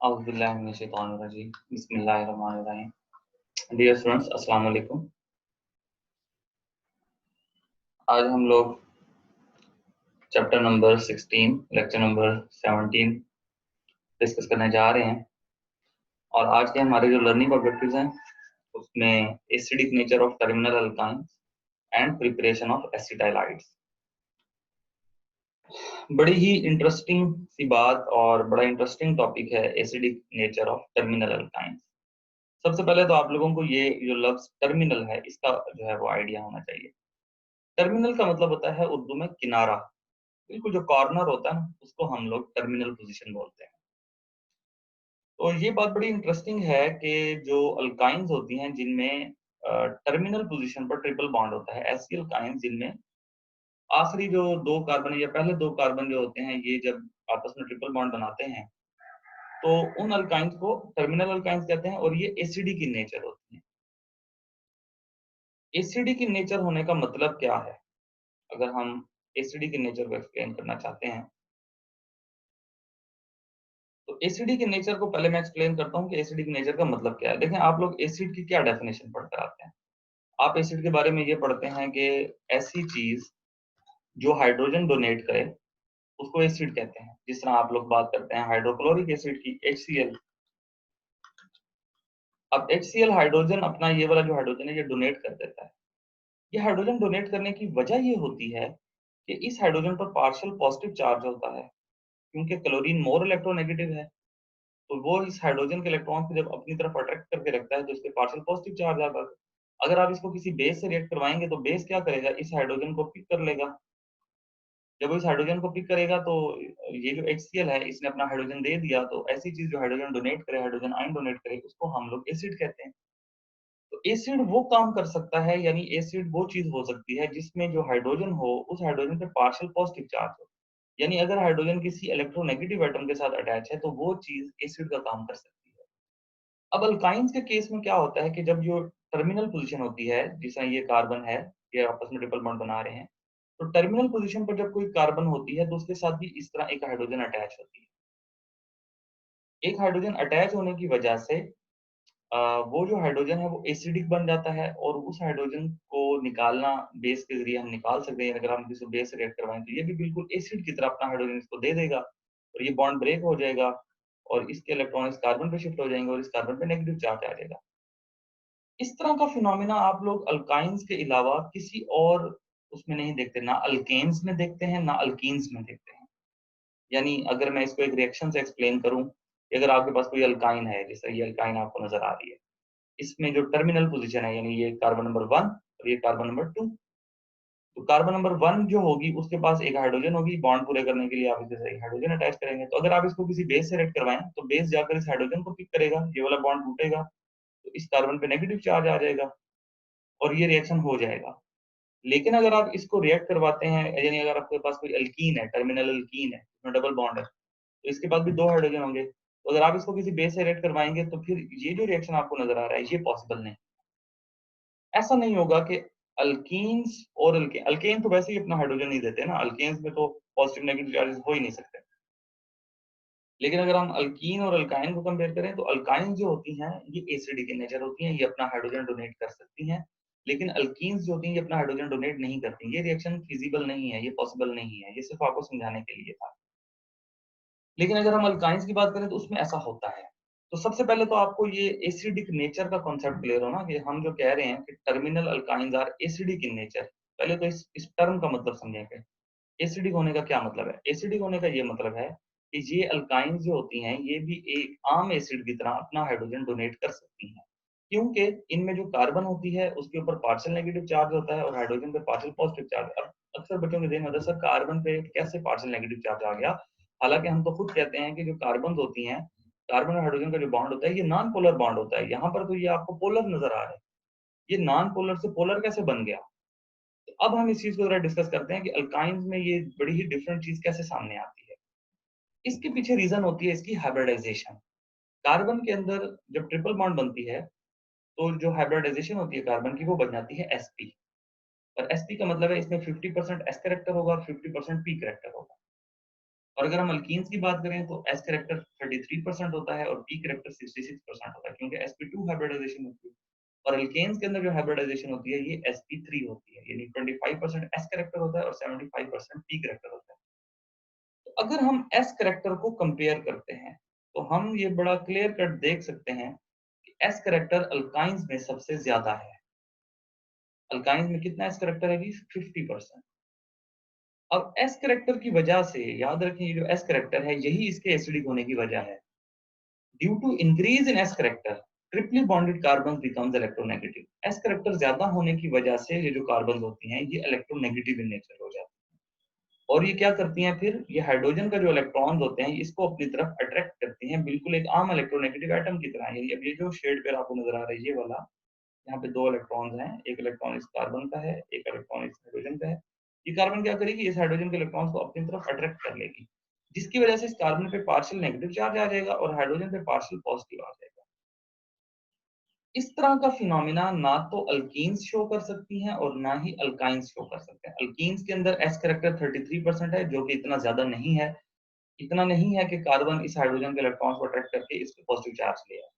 औज़ुबिल्लाहि बिस्मिल्लाहिर्रहमानिर्रहीम। Dear students, अस्सलाम वालेकुम। आज हम लोग chapter number 16 lecture number 17 discuss करने जा रहे हैं और आज के हमारे जो लर्निंग ऑब्जेक्टिव्स हैं उसमें acidic nature of terminal alkynes and preparation of acetylides. बड़ी ही इंटरेस्टिंग सी बात और बड़ा इंटरेस्टिंग टॉपिक है acidic nature of terminal alkynes. सबसे पहले तो आप लोगों को ये जो लफ्ज टर्मिनल है इसका जो है वो आइडिया होना चाहिए। टर्मिनल का मतलब होता है उर्दू में किनारा। बिल्कुल जो कॉर्नर होता है ना उसको हम लोग टर्मिनल पोजीशन बोलते हैं। तो ये बात बड़ी इंटरेस्टिंग है कि जो अल्काइंस होती हैं जिनमें टर्मिनल पोजीशन पर ट्रिपल बॉन्ड होता है, ऐसी अल्काइंस जिनमें आखिरी जो दो कार्बन या पहले दो कार्बन जो होते हैं ये जब आपस में ट्रिपल बॉन्ड बनाते हैं तो उन अल्काइंस को टर्मिनल अल्काइंस कहते हैं और ये एसिडिक इन नेचर होती हैं। एसिडिक इन नेचर होने का मतलब क्या है? अगर हम एसिडिक इन नेचर को एक्सप्लेन करना चाहते हैं तो एसिडिक नेचर को पहले मैं एक्सप्लेन करता हूँ कि एसिडिक नेचर का मतलब क्या है। देखें, आप लोग एसिड की क्या डेफिनेशन पढ़कर आते हैं। आप एसिड के बारे में ये पढ़ते हैं कि ऐसी चीज जो हाइड्रोजन डोनेट करे उसको एसिड कहते हैं। जिस तरह आप लोग बात करते हैं हाइड्रोक्लोरिक एसिड की, HCl। अब HCl हाइड्रोजन अपना ये वाला जो हाइड्रोजन है ये डोनेट कर देता है। ये हाइड्रोजन डोनेट करने की वजह ये होती है कि इस हाइड्रोजन पर पार्शियल पॉजिटिव चार्ज होता है, क्योंकि क्लोरीन मोर इलेक्ट्रोनेगेटिव है। तो वो इस हाइड्रोजन के इलेक्ट्रॉन को जब अपनी तरफ अट्रैक्ट करके रखता है तो इसके पार्शियल पॉजिटिव चार्ज आता है। अगर आप इसको किसी बेस से रिएक्ट करवाएंगे तो बेस क्या करेगा, इस हाइड्रोजन को पिक कर लेगा। जब वो इस हाइड्रोजन को पिक करेगा तो ये जो HCl है इसने अपना हाइड्रोजन दे दिया, तो ऐसी चीज जो हाइड्रोजन डोनेट करे, हाइड्रोजन आयन डोनेट करे, उसको हम लोग एसिड कहते हैं। तो एसिड वो काम कर सकता है, यानी एसिड वो चीज हो सकती है जिसमें जो हाइड्रोजन हो उस हाइड्रोजन पे पार्शियल पॉजिटिव चार्ज हो। यानी अगर हाइड्रोजन किसी इलेक्ट्रोनेगेटिव एटम के साथ अटैच है तो वो चीज एसिड का काम कर सकती है। अब अल्काइंस के केस में क्या होता है कि जब जो टर्मिनल पोजीशन होती है, जिस तरह ये कार्बन है, ये आपस में ट्रिपल बॉन्ड बना रहे हैं, तो टर्मिनल पोजीशन पर जब कोई कार्बन होती है तो उसके साथ भी इस तरह एक हाइड्रोजन अटैच होती है। एक हाइड्रोजन अटैच होने की वजह से वो जो हाइड्रोजन है वो एसिडिक बन जाता है और उस हाइड्रोजन को निकालना बेस के जरिए हम निकाल सकते हैं। अगर हम किसी बेस से रिएक्ट करवाएं तो ये भी बिल्कुल एसिड की तरह अपना हाइड्रोजन इसको दे देगा और ये बॉन्ड ब्रेक हो जाएगा और इसके इलेक्ट्रॉन इस कार्बन पे शिफ्ट हो जाएंगे और इस कार्बन पे नेगेटिव चार्ज आ जाएगा। इस तरह का फिनोमेना आप लोग अल्काइंस के अलावा किसी और उसमें नहीं देखते, ना अल्केन्स में देखते हैं ना अल्कीन्स में देखते हैं। यानी अगर मैं इसको एक रिएक्शन से एक्सप्लेन करूं कि अगर आपके पास कोई अल्काइन है, जैसे ये अल्काइन आपको नजर आ रही है, इसमें जो टर्मिनल पोजीशन है यानी ये कार्बन नंबर 1 और ये कार्बन नंबर 2, तो कार्बन नंबर 1 जो होगी उसके पास एक हाइड्रोजन होगी, बॉन्ड पूरे करने के लिए आप इसे एक हाइड्रोजन अटैच करेंगे। तो अगर आप इसको किसी बेस से रिएक्ट करवाएं तो बेस जाकर इस हाइड्रोजन को पिक करेगा, ये वाला बॉन्ड टूटेगा तो इस कार्बन पे नेगेटिव चार्ज आ जाएगा और ये रिएक्शन हो जाएगा। लेकिन अगर आप इसको रिएक्ट करवाते हैं, यानी अगर आपके पास कोई अल्कीन है, टर्मिनल अल्कीन है, इसमें डबल बॉन्ड है, तो इसके पास भी दो हाइड्रोजन होंगे। तो अगर आप इसको किसी बेस से रिएक्ट करवाएंगे तो फिर ये जो रिएक्शन आपको नजर आ रहा है ये पॉसिबल नहीं। ऐसा नहीं होगा कि अल्कीन्स और अल्केन तो वैसे ही अपना हाइड्रोजन नहीं देते ना, अल्केन्स में तो पॉजिटिव नेगेटिव चार्जेस हो ही नहीं सकते। लेकिन अगर हम अल्कीन और अल्काइन को कंपेयर करें तो अल्काइन जो होती हैं ये एसिडिक इन नेचर होती हैं, ये अपना हाइड्रोजन डोनेट कर सकती हैं। लेकिन अल्कीन्स जो होती हैं ये अपना हाइड्रोजन डोनेट नहीं करती। ये रिएक्शन फिजिबल नहीं है, ये पॉसिबल नहीं है, ये सिर्फ आपको समझाने के लिए था। लेकिन अगर हम अल्काइंस की बात करें तो उसमें ऐसा होता है। तो सबसे पहले तो आपको ये एसिडिक नेचर का कॉन्सेप्ट क्लियर हो ना, कि हम जो कह रहे हैं कि terminal alkynes are acidic in nature. पहले तो इस टर्म का मतलब समझेंगे। एसिडिक होने का क्या मतलब है? एसिडिक होने का ये मतलब है कि ये अल्काइंस जो होती हैं ये भी एक आम एसिड की तरह अपना हाइड्रोजन डोनेट कर सकती हैं, क्योंकि इनमें जो कार्बन होती है उसके ऊपर पार्शियल नेगेटिव चार्ज होता है और हाइड्रोजन पे पार्शियल पॉजिटिव चार्ज। अब अक्सर बच्चों के ध्यान में आता है, सर कार्बन पे कैसे पार्शियल नेगेटिव चार्ज आ गया? हालांकि हम तो खुद कहते हैं कि जो कार्बन होती हैं, कार्बन और हाइड्रोजन का जो बॉन्ड होता है ये नॉन पोलर बॉन्ड होता है। यहाँ पर तो ये आपको पोलर नजर आ रहा है, ये नॉन पोलर से पोलर कैसे बन गया? तो अब हम इस चीज को जरा डिस्कस करते हैं कि अल्काइंस में ये बड़ी ही डिफरेंट चीज कैसे सामने आती है। इसके पीछे रीजन होती है इसकी हाइब्रिडाइजेशन। कार्बन के अंदर जब ट्रिपल बॉन्ड बनती है तो जो हाइब्रिडाइजेशन होती है कार्बन की वो बन जाती है sp। और sp का मतलब है इसमें 50% s कैरेक्टर होगा और 50% p कैरेक्टर होगा। और अगर हम अल्कीन्स की बात करें तो एस कैरेक्टर 33% होता है और पी कैरेक्टर 66% होता है, क्योंकि sp2 हाइब्रिडाइजेशन होती है। और अल्केन्स के अंदर जो हाइब्रिडाइजेशन होती है ये sp3 होती है, यानी 25% एस कैरेक्टर होता है और 75% पी कैरेक्टर होता है। तो अगर हम एस कैरेक्टर को कंपेयर करते हैं तो हम ये बड़ा क्लियर कट देख सकते हैं कि एस कैरेक्टर अल्काइंस में सबसे ज्यादा है। अल्काइंस में कितना एस कैरेक्टर है जी? 50%। अब एस कैरेक्टर की वजह से याद रखें, ये जो एस कैरेक्टर है यही इसके एसिडिक होने की वजह है। Due to increase in S character triply bonded carbon becomes electronegative. S character ज्यादा होने की वजह से ये जो कार्बन होती हैं ये इलेक्ट्रोनेगेटिव इन नेचर हो जाती हैं। और ये क्या करती हैं फिर? ये हाइड्रोजन का जो इलेक्ट्रॉन्स होते हैं इसको अपनी तरफ अट्रैक्ट करती हैं, बिल्कुल एक आम इलेक्ट्रोनेगेटिव एटम की तरह। यानी अब ये जो शेड पेयर आपको नजर आ रहा है ये वाला, यहाँ पे 2 इलेक्ट्रॉन्स हैं, एक इलेक्ट्रॉन इस कार्बन का है, एक इलेक्ट्रॉन इस हाइड्रोजन का है। ये कार्बन क्या करेगी? इस हाइड्रोजन के इलेक्ट्रॉन्स को अपनी तरफ अट्रैक्ट कर लेगी, जिसकी वजह से इस कार्बन पे पार्शियल नेगेटिव चार्ज आ जाएगा और हाइड्रोजन पे पार्शियल पॉजिटिव आ जाएगा। इस तरह का फिनोमिना ना तो अल्कीन्स शो कर सकती हैं और ना ही अल्काइंस शो कर सकते हैं। अल्कीन्स के अंदर एस कैरेक्टर 33% है, जो कि इतना ज्यादा नहीं है। इतना नहीं है कि कार्बन इस हाइड्रोजन के इलेक्ट्रॉन्स को अट्रैक्ट करके इस पे पॉजिटिव चार्ज ले आए।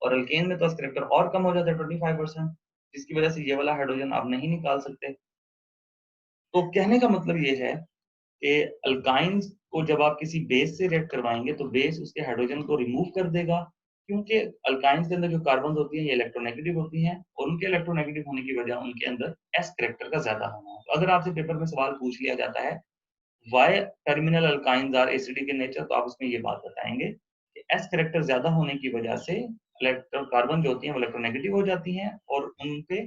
और अल्केन में तो एस कैरेक्टर और कम हो जाता है, 25%, जिसकी वजह से ये वाला हाइड्रोजन आप नहीं निकाल सकते। तो कहने का मतलब ये है कि अल्काइंस को जब आप किसी बेस से रिएक्ट करवाएंगे तो बेस उसके हाइड्रोजन को रिमूव कर देगा, क्योंकि अल्काइंस के अंदर जो कार्बन होती हैं ये इलेक्ट्रोनेगेटिव होती हैं और उनके इलेक्ट्रोनेगेटिव होने की वजह उनके अंदर एस कैरेक्टर का ज्यादा होना है। तो अगर आपसे पेपर में सवाल पूछ लिया जाता है why terminal alkynes are acidic in nature, तो आप उसमें ये बात बताएंगे कि एस कैरेक्टर ज्यादा होने की वजह से इलेक्ट्रो कार्बन जो होती हैं वो इलेक्ट्रोनेगेटिव हो जाती हैं और उन पे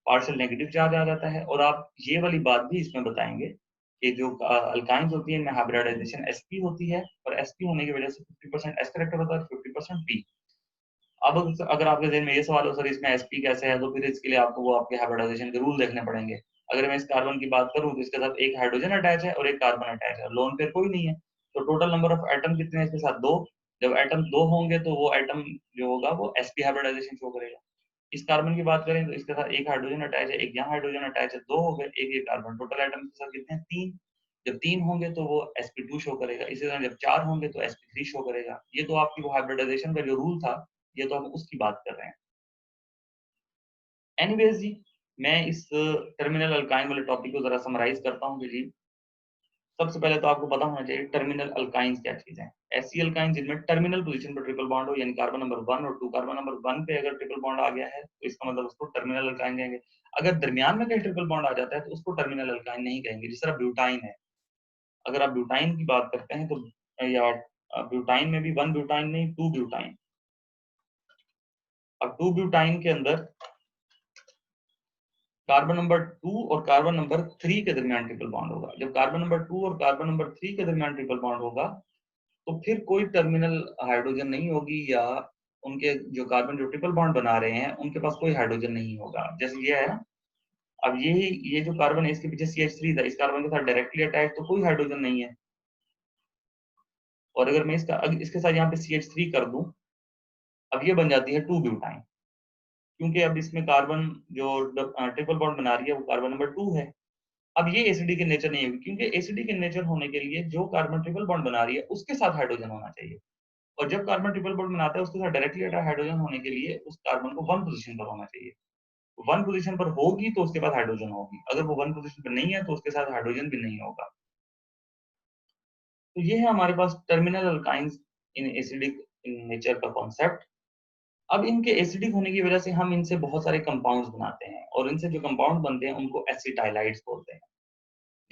पार्शियल नेगेटिव चार्ज आ जाता है। और आप ये वाली बात भी इसमें बताएंगे कि जो अल्काइंस होती है इनमें हाइब्रिडाइजेशन sp होती है और sp होने की वजह से 50% एस कैरेक्टर होता है, 50% पी। अब अगर आपके ज़हन में ये सवाल हो सर इसमें sp कैसे है, तो फिर इसके लिए आपको वो आपके हाइब्रिडाइजेशन के रूल देखने पड़ेंगे। अगर मैं इस कार्बन की बात करूं तो इसके साथ एक हाइड्रोजन अटैच है और एक कार्बन अटैच है, लोन पेयर कोई नहीं है। तो टोटल नंबर ऑफ एटम कितने हैं इसके साथ? 2। जब एटम 2 होंगे तो वो एटम जो होगा वो sp हाइब्रिडाइजेशन शो करेगा। इस कार्बन की बात करें तो इसके साथ एक हाइड्रोजन अटैच है, एक यहाँ हाइड्रोजन अटैच है, 2 हो गए, एक ये कार्बन, टोटल एटम के साथ कितने हैं? 3। जब 3 होंगे तो वो sp2 शो करेगा, इसी तरह जब 4 होंगे तो sp3 शो करेगा। ये तो आपकी वो हाइब्रिडाइजेशन का जो रूल था, ये तो हम उसकी बात कर रहे हैं। एनीवेज जी, मैं इस टर्मिनल अल्काइन वाले टॉपिक को जरा समराइज करता हूँ कि जी सबसे पहले तो आपको पता होना चाहिए टर्मिनल अल्काइंस क्या चीज है। ऐसी अल्काइन जिनमें टर्मिनल पोजीशन पर ट्रिपल बॉन्ड हो, यानी कार्बन नंबर 1 और 2, कार्बन नंबर 1 पे अगर ट्रिपल बॉन्ड आ गया है तो इसका मतलब उसको टर्मिनल अल्काइन कहेंगे। अगर दरमियान में कहीं ट्रिपल बॉन्ड आ जाता है तो उसको टर्मिनल अल्काइन नहीं कहेंगे। जिस तरह ब्यूटाइन है, अगर आप ब्यूटाइन की बात करते हैं तो या ब्यूटाइन में भी 1 ब्यूटाइन नहीं, 2 ब्यूटाइन। अब 2 ब्यूटाइन के अंदर कार्बन नंबर 2 और कार्बन नंबर 3 के दरमियान ट्रिपल बॉन्ड होगा। जब कार्बन नंबर 2 और कार्बन नंबर 3 के दरमियान ट्रिपल बॉन्ड होगा तो फिर कोई टर्मिनल हाइड्रोजन नहीं होगी, या उनके जो कार्बन जो ट्रिपल बॉन्ड बना रहे हैं उनके पास कोई हाइड्रोजन नहीं होगा। जैसे ये है ना, अब ये जो कार्बन है इसके पीछे CH3 था, इस कार्बन के साथ डायरेक्टली अटैच तो कोई हाइड्रोजन नहीं है। और अगर मैं इसके साथ यहाँ पे CH3 कर दूं, अब ये बन जाती है 2 ब्यूटाइन, क्योंकि अब इसमें कार्बन जो ट्रिपल बॉन्ड बना रही है वो कार्बन नंबर 2 है। अब ये एसिडिक इन नेचर नहीं होगी, क्योंकि एसिडिक इन नेचर होने के लिए जो कार्बन ट्रिपल बॉन्ड बना रही है उसके साथ हाइड्रोजन होना चाहिए। और जब कार्बन ट्रिपल बॉन्ड बनाता है उसके साथ डायरेक्टली अटैच हाइड्रोजन होने के लिए उस कार्बन को 1 पोजीशन पर होना चाहिए। 1 पोजीशन पर होगी तो उसके बाद हाइड्रोजन होगी, अगर वो 1 पोजीशन पर नहीं है तो उसके साथ हाइड्रोजन भी नहीं होगा। तो ये है हमारे पास terminal alkynes in acidic in nature का कॉन्सेप्ट। अब इनके एसिडिक होने की वजह से हम इनसे बहुत सारे कंपाउंड्स बनाते हैं और इनसे जो कंपाउंड बनते हैं उनको एसिटाइलाइड्स बोलते हैं।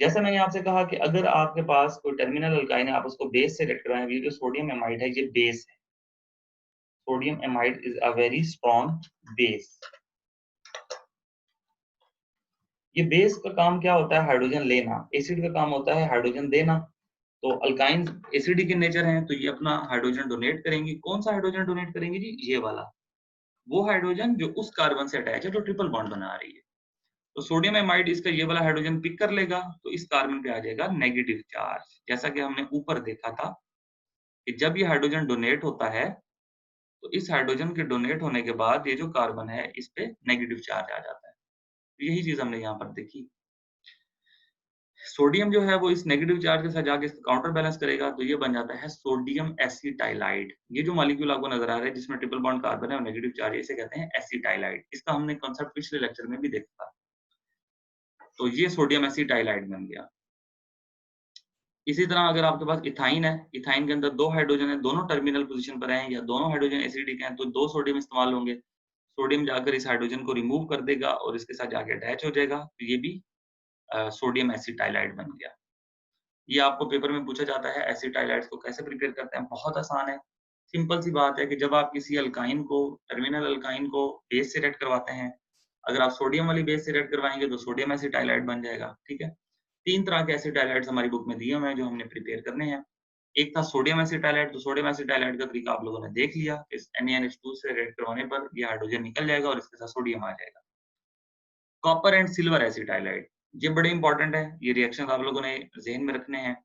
जैसा मैंने आपसे कहा कि अगर आपके पास कोई टर्मिनल अल्काइन है आप उसको बेस से रिएक्ट कराएं, ये जो सोडियम एमाइड है ये बेस है। Sodium amide is a very strong base. ये बेस का काम क्या होता है? हाइड्रोजन लेना। एसिड का काम होता है हाइड्रोजन देना। तो अल्काइन एसिडिक इन नेचर हैं तो ये अपना हाइड्रोजन डोनेट करेंगी। कौन सा हाइड्रोजन डोनेट करेंगे जी? ये वाला, वो हाइड्रोजन जो उस कार्बन से अटैच है जो ट्रिपल बॉन्ड बना रही है। तो सोडियम एमाइड इसका ये वाला हाइड्रोजन पिक कर लेगा तो इस कार्बन पे आ जाएगा नेगेटिव चार्ज। जैसा कि हमने ऊपर देखा था कि जब ये हाइड्रोजन डोनेट होता है तो इस हाइड्रोजन के डोनेट होने के बाद ये जो कार्बन है इस पे नेगेटिव चार्ज आ जाता है। तो यही चीज हमने यहाँ पर देखी। सोडियम जो है वो इस नेगेटिव चार्ज के साथ जाके काउंटर बैलेंस करेगा, तो ये बन जाता है सोडियम एसिटाइलाइड। ये जो मॉलिक्यूल आपको नजर आ रहा है जिसमें ट्रिपल बॉन्ड कार्बन है और नेगेटिव चार्ज है, इसे कहते हैं एसिटाइलाइड। इसका हमने कांसेप्ट पिछले लेक्चर में भी देखा था। तो ये सोडियम एसिटाइलाइड बन गया। इसी तरह अगर आपके पास इथाइन है, इथाइन के अंदर 2 हाइड्रोजन है, दोनों टर्मिनल पोजीशन पर हैं या दोनों हाइड्रोजन एसिडिक हैं, तो 2 सोडियम इस्तेमाल होंगे। सोडियम जाकर इस हाइड्रोजन को रिमूव कर देगा और इसके साथ जाके अटैच हो जाएगा, तो ये भी सोडियम एसिटाइलाइड बन गया। ये आपको पेपर में पूछा जाता है, एसिटाइलाइड्स को कैसे प्रिपेयर करते हैं? बहुत आसान है। सिंपल सी बात है कि जब आप किसी अल्काइन को, टर्मिनल अल्काइन को बेस से रेड करवाते हैं, अगर आप सोडियम वाली बेस से रेड करवाएँगे तो सोडियम एसिटाइलाइड बन जाएगा, ठीक है? 3 तरह के एसिटाइलाइड्स हमारी बुक में दिए हुए हैं जो हमने प्रिपेयर करने हैं। एक था सोडियम एसिटाइलाइड, तो सोडियम एसिटाइलाइड का तरीका आप लोगों ने देख लिया। इस NaNH2 से रेड करवाने पर ये हाइड्रोजन निकल जाएगा और इसके साथ सोडियम आ जाएगा। कॉपर एंड सिल्वर एसिटाइलाइड, ये बड़े इंपॉर्टेंट है, ये रिएक्शंस आप लोगों ने ज़हन में रखने हैं।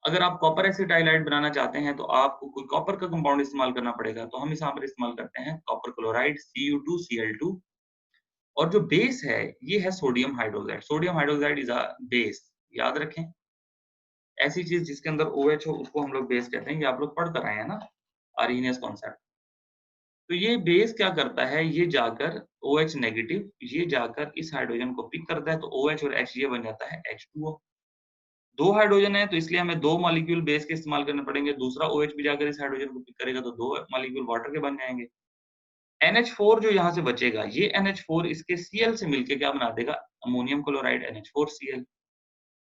अगर आप कॉपर एसिटाइलाइड बनाना चाहते हैं, तो आपको कोई कॉपर का कंपाउंड इस्तेमाल करना पड़ेगा, तो हम यहाँ पर इस्तेमाल करते हैं कॉपर क्लोराइड Cu2Cl2। और जो बेस है, ये है sodium hydroxide. Sodium hydroxide is a base, याद रखें। ऐसी चीज़ जिसके अंदर OH हो, उसको हम लोग बेस कहते हैं। ये आप लोग पढ़ कर आए हैं ना, आर्हेनियस कॉन्सेप्ट। तो ये बेस क्या करता है, ये जाकर OH नेगेटिव, ये जाकर इस हाइड्रोजन को पिक करता है, तो OH और H ये बन जाता है H2O। 2 हाइड्रोजन है, तो इसलिए हमें 2 मॉलिक्यूल बेस के इस्तेमाल करने पड़ेंगे। दूसरा OH भी जाकर इस हाइड्रोजन को पिक करेगा, तो 2 मॉलिक्यूल वाटर के बन जाएँगे। NH4 जो यहाँ से बचेगा, ये NH4 इसके Cl से मिलके क्या बना देगा, अमोनियम क्लोराइड NH4Cl।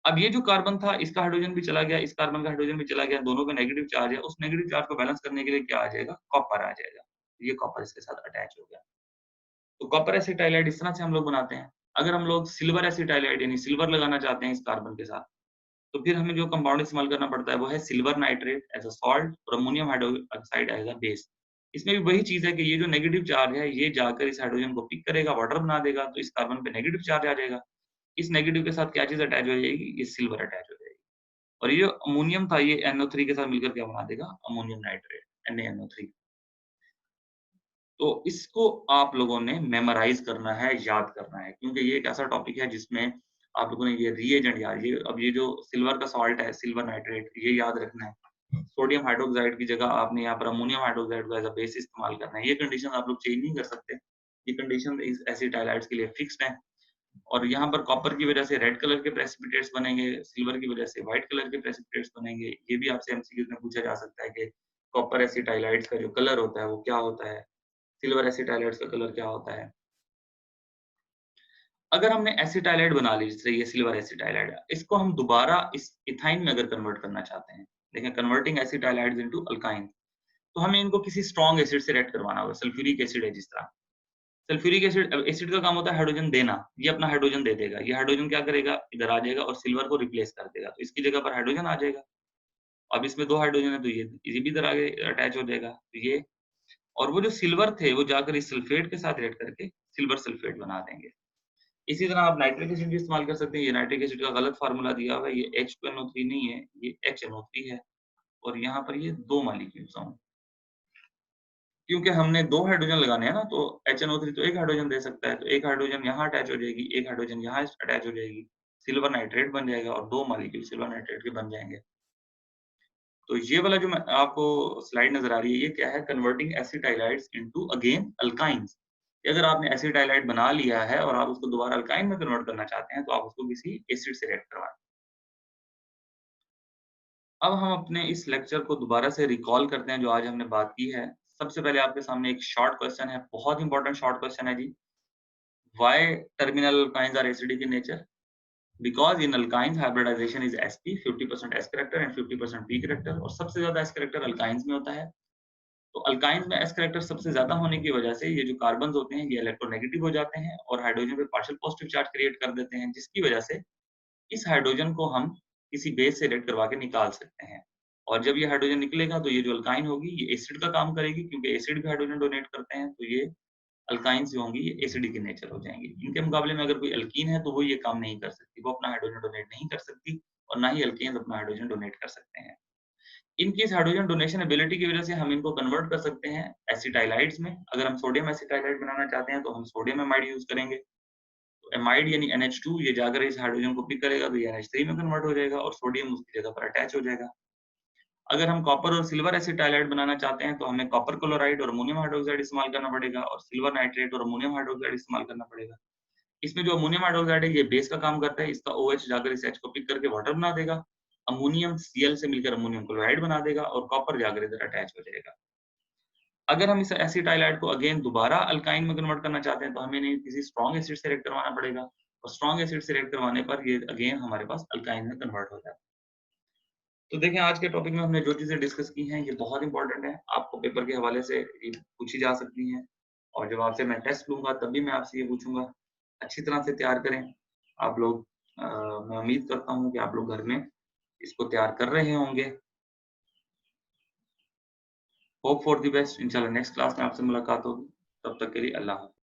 अब ये जो कार्बन था, इसका हाइड्रोजन भी चला गया, इस कार्बन का हाइड्रोजन भी चला गया, दोनों पे नेगेटिव चार्ज है। उस नेगेटिव चार्ज को बैलेंस करने के लिए क्या आ जाएगा, कॉपर आ जाएगा। ये कॉपर इसके साथ अटैच हो गया। तो कॉपर एसिटाइलाइड इस तरह से हम लोग बनाते हैं। अगर हम लोग सिल्वर एसिटाइलाइड यानी सिल्वर लगाना चाहते हैं इस कार्बन के साथ, तो फिर हमें जो कंपाउंड इस्तेमाल करना पड़ता है वो है silver nitrate as a salt और ammonium hydroxide as a base. इसमें भी वही चीज़ है कि ये जो नेगेटिव चार्ज है, ये जाकर इस हाइड्रोजन को पिक करेगा, वाटर बना देगा, तो इस कार्बन पे नेगेटिव चार्ज आ जाएगा। इस नेगेटिव के साथ क्या चीज़ अटैच हो जाएगी, ये सिल्वर अटैच हो जाएगी। और ये जो अमोनियम था, ये NO3 के साथ मिलकर क्या बना देगा, अमोनियम नाइट्रेट NaNO3। तो इसको आप लोगों ने मेमोराइज़ करना है, याद करना है, क्योंकि ये एक ऐसा टॉपिक है जिसमें आप लोगों ने ये रिएजेंट यार ये अब ये जो सिल्वर का सॉल्ट है, सिल्वर नाइट्रेट, ये याद रखना है। सोडियम हाइड्रोक्साइड की जगह आपने यहाँ पर अमोनियम हाइड्रोक्साइड को एज़ अ बेस इस्तेमाल करना है। ये कंडीशन आप लोग चेंज नहीं कर सकते। ये कंडीशन इस एसिटाइलाइड्स के लिए फिक्स्ड है। और यहाँ पर कॉपर की वजह से रेड कलर के प्रेसिपिटेट्स बनेंगे, सिल्वर की वजह से व्हाइट कलर के प्रेसिपिटेट्स बनेंगे। ये भी आपसे MCQs में पूछा जा सकता है कि कॉपर एसिटाइलाइड्स का जो कलर होता है, वो क्या होता है? सिल्वर एसिटाइलाइड्स का कलर क्या होता है? अगर हमने एसिटाइलाइड बना ली, जैसे ये सिल्वर एसिटाइलाइड है, इसको हम दोबारा इस इथाइन में अगर कन्वर्ट करना चाहते हैं, देखें कन्वर्टिंग एसिटाइलाइड्स इनटू अल्काइन, तो हमें इनको किसी स्ट्रॉन्ग एसिड से रिएक्ट करवाना होगा। सल्फ्यूरिक एसिड है जिस तरह। सल्फ्यूरिक एसिड एसिड का काम होता है हाइड्रोजन देना, ये अपना हाइड्रोजन दे देगा। ये हाइड्रोजन क्या करेगा, इधर आ जाएगा और सिल्वर को रिप्लेस कर देगा, तो इसकी जगह पर हाइड्रोजन आ जाएगा। अब इसमें 2 हाइड्रोजन है, तो ये भी इधर आगे अटैच हो जाएगा, तो ये और वो जो सिल्वर थे, वो जाकर इस सल्फेट के साथ रिएक्ट करके सिल्वर सल्फेट बना देंगे। इसी तरह आप नाइट्रिक एसिड भी इस्तेमाल कर सकते हैं। ये नाइट्रिक एसिड का गलत फार्मूला दिया हुआ है, ये H2NO3 नहीं है, ये HNO3 है और यहाँ पर ये 2 मॉलिक्यूल्स हैं। क्योंकि हमने 2 हाइड्रोजन लगाने हैं ना, तो HNO3 तो 1 हाइड्रोजन दे सकता है, तो 1 हाइड्रोजन यहाँ अटैच हो जाएगी, 1 हाइड्रोजन यहाँ अटैच हो जाएगी, सिल्वर नाइट्रेट बन जाएगा और 2 मॉलिक्यूल सिल्वर नाइट्रेट के बन जाएँगे। तो ये वाला जो मैं आपको स्लाइड नज़र आ रही है, ये क्या है, कन्वर्टिंग एसिटाइलाइड्स इंटू अगेन अल्काइन्स। अगर आपने एसिटाइलाइड बना लिया है और आप उसको दोबारा अल्काइन में कन्वर्ट करना चाहते हैं, तो आप उसको किसी एसिड से रिएक्ट करवाएँ। अब हम अपने इस लेक्चर को दोबारा से रिकॉल करते हैं जो आज हमने बात की है। सबसे पहले आपके सामने एक शॉर्ट क्वेश्चन है, बहुत इंपॉर्टेंट शॉर्ट क्वेश्चन है जी। Why terminal alkynes are acidic in nature? Because in alkynes hybridization is sp, 50% s character and 50% p character, और सबसे ज्यादा s character alkynes में होता है। तो अल्काइंस में s character सबसे ज्यादा होने की वजह से ये जो कार्बन्स होते हैं, ये इलेक्ट्रोनेगेटिव हो जाते हैं और हाइड्रोजन पे पार्शियल पॉजिटिव चार्ज क्रिएट कर देते हैं, जिसकी वजह से इस हाइड्रोजन को हम किसी बेस से रिएक्ट करवा के निकाल सकते हैं। और जब ये हाइड्रोजन निकलेगा, तो ये जो अल्काइन होगी, ये एसिड का काम करेगी, क्योंकि एसिड भी हाइड्रोजन डोनेट करते हैं, तो ये अल्काइन्स जो होंगी, ये एसिडिक इन नेचर हो जाएँगी। इनके मुकाबले में अगर कोई अल्कीन है, तो वो ये काम नहीं कर सकती, वो अपना हाइड्रोजन डोनेट नहीं कर सकती और ना ही अल्केन्स अपना हाइड्रोजन डोनेट कर सकते हैं। इनकी इस हाइड्रोजन डोनेशन एबिलिटी की वजह से हम इनको कन्वर्ट कर सकते हैं एसिटाइलाइड्स में। अगर हम सोडियम एसिटाइलाइड बनाना चाहते हैं, तो हम सोडियम एमाइड यूज़ करेंगे। एमाइड यानी NH2 ये जाकर इस हाइड्रोजन को पिक करेगा तो ये NH3 में कन्वर्ट हो जाएगा और सोडियम उसकी जगह पर अटैच हो जाएगा। अगर हम कॉपर और सिल्वर एसिटाइलाइड बनाना चाहते हैं तो हमें कॉपर क्लोराइड और अमोनियम हाइड्रोक्साइड इस्तेमाल करना पड़ेगा और सिल्वर नाइट्रेट और अमोनियम हाइड्रोक्साइड इस्तेमाल करना पड़ेगा। इसमें जो अमोनियम हाइड्रोक्साइड है ये बेस का काम करता है, इसका OH जाकर इस H को पिक करके वाटर बना देगा। अमोनियम Cl से मिलकर अमोनियम क्लोराइड बना देगा और कॉपर जाकर इधर अटैच हो जाएगा। अगर हम इस एसिटाइलाइड को अगेन दोबारा अल्काइन में कन्वर्ट करना चाहते हैं तो हमें इन्हें किसी स्ट्रॉन्ग एसिड से रिएक्ट करवाना पड़ेगा और स्ट्रॉन्ग एसिड से रिएक्ट करवाने पर ये अगेन हमारे पास अल्काइन में कन्वर्ट हो जाता है। तो देखें आज के टॉपिक में हमने जो चीजें डिस्कस की हैं ये बहुत इंपॉर्टेंट है, आपको पेपर के हवाले से ये पूछी जा सकती हैं और जब आपसे मैं टेस्ट लूंगा तब भी मैं आपसे ये पूछूंगा, अच्छी तरह से तैयार करें आप लोग। मैं उम्मीद करता हूँ कि आप लोग घर में इसको तैयार कर रहे होंगे। होप फॉर द बेस्ट, इंशाल्लाह नेक्स्ट क्लास में आपसे मुलाकात होगी, तब तक के लिए अल्लाह हाफ़िज़।